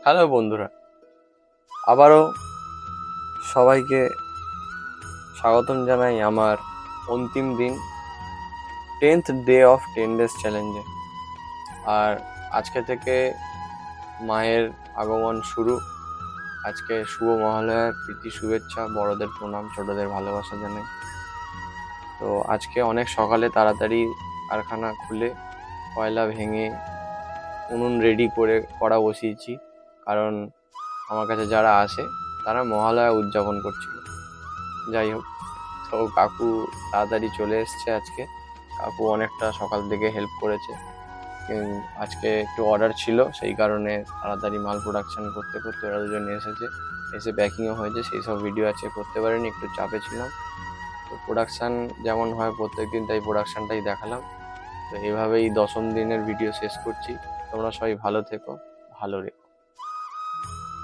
Hello বন্ধুরা, আবারও সবাইকে স্বাগতম জানাই আমার অন্তিম দিন 10th ডে অফ 10 ডেজ চ্যালেঞ্জে। আর আজকে থেকে মায়ের আগমন শুরু। আজকে শুভ মহালয়ার প্রীতি শুভেচ্ছা, বড়দের প্রণাম, ছোটদের ভালোবাসা জানাই। তো আজকে অনেক সকালে তাড়াতাড়ি কারখানা খুলে কয়লা ভেঙে উনুন রেডি করে কড়া বসিয়েছি, কারণ আমার কাছে যারা আসে তারা মহালয়া উদযাপন করছিল। যাই হোক, তো কাকু তাড়াতাড়ি চলে এসছে আজকে। কাকু অনেকটা সকাল থেকে হেল্প করেছে। আজকে একটু অর্ডার ছিল, সেই কারণে তাড়াতাড়ি মাল প্রোডাকশন করতে করতে ওরা দুজন এসেছে, এসে প্যাকিংও হয়েছে। সেই সব ভিডিও আজকে করতে পারিনি, একটু চাপে ছিলাম। তো প্রোডাকশান যেমন হয় প্রত্যেকদিন, তাই প্রোডাকশানটাই দেখালাম। তো এভাবেই 10ম দিনের ভিডিও শেষ করছি। তোমরা সবাই ভালো থেকো, ভালো রেখো।